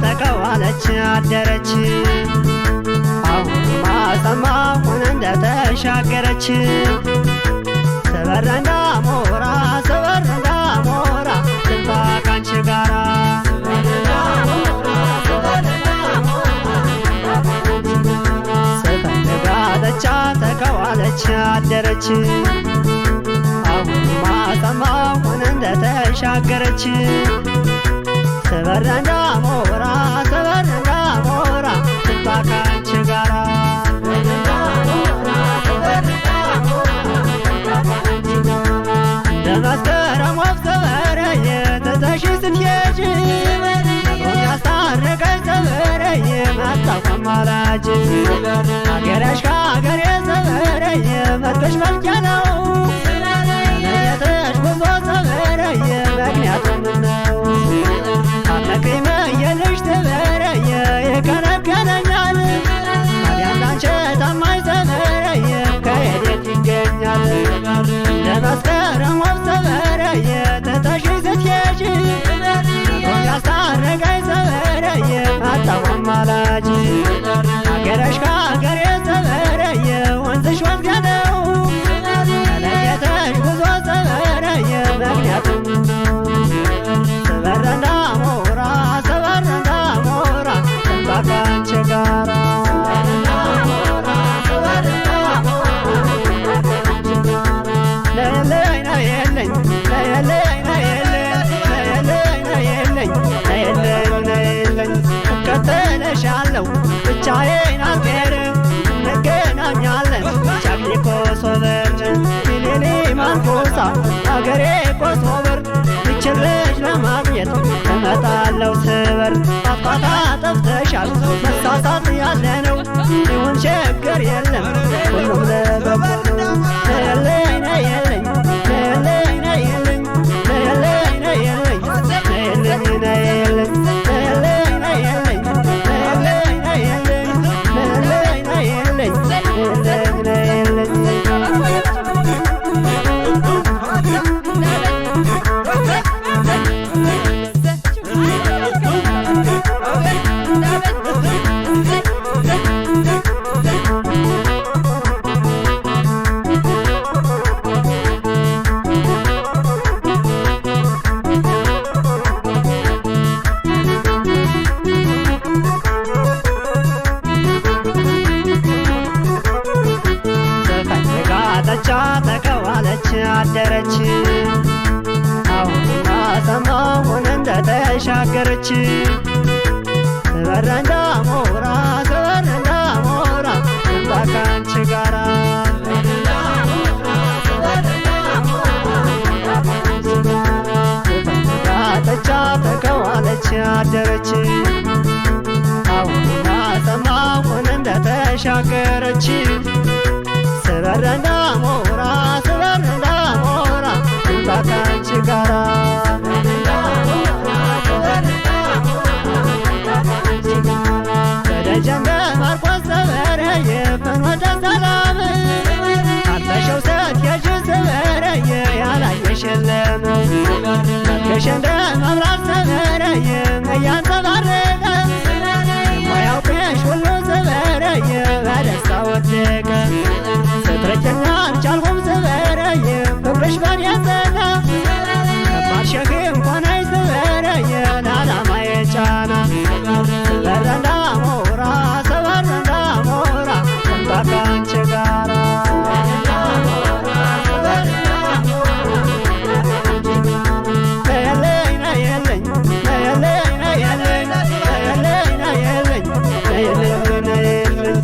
ተቀዋለች አደረች አሁንማ ሰማሁን እንደተሻገረች ሰበር እንዳሞራ ልባ ካንቺ ጋራ ስፈልጋ ተቻ ተቀዋለች አደረች አሁንማ ሰማሁን እንደተሻገረች ሰበር እንዳሞራ ልባ ካንቺ ጋራ ለመስከረም ወፍ ሰበረኝ ትተሽ ስትሄጂ ነግሮኝ ያስታረቀኝ ሰበረኝ መጣሁ አማላጅ አገረሽ ከአገሬ ሰበረኝ መልክሽ መልኬ ነው ለየትሽ ጉዞ ሰበረኝ ምክንያቱ ምነው አትነግሪኝ መየልሽ ሰበረኝ ይከነከነኛል ታዲያ እንዳንቺ ታማኝ ሰበረኝ ከየት ይገኛል ለመስከረም ወፍ ሰበረኝ ትተሽ ስትሄጂ ነግሮኝ ያስታረቀኝ ሰበረኝ መጣሁ አማላጅ አገረሽ ከአገሬ ሰበረኝ ወንዝሽ ወንዜ ነው ለየትሽ ጉዞ ሰበረኝ ምክንያቱ ምነው ሰበር እንዳሞራ ልባ ካንቺ ጋራ እከተልሻለሁ ብቻዬን አልቀርም እንገናኛለን ጫቅሊቆ ሶበር ሊሊ ማንኩሳ አገሬ ኮሶበር ይችን ልጅ ለማግኘት እመጣለሁ ስበር አባታ ጠፍተሻል መሳሳት ያለ ነው ይሁን ችግር የለም ሁሉም ለበጎ ነው ተቀዋለች አደረች አሁንማ ሰማሁን እንደተሻገረች ሰበር እንዳሞራ ልባ ካንቺ ጋራ ተቻ ተቀዋለች አደረች አሁንማ ሰማሁን እንደተሻገረች ሰበር እንዳሞራ ልባ ካንቺ ጋራ በደጀን በማርቆስ ሰበረኝ ፍኖተ ሰላም አልፈሽው ስትሄጂ ሰበረኝ ያላየሽ የለም መልክሽ እንደ መብራት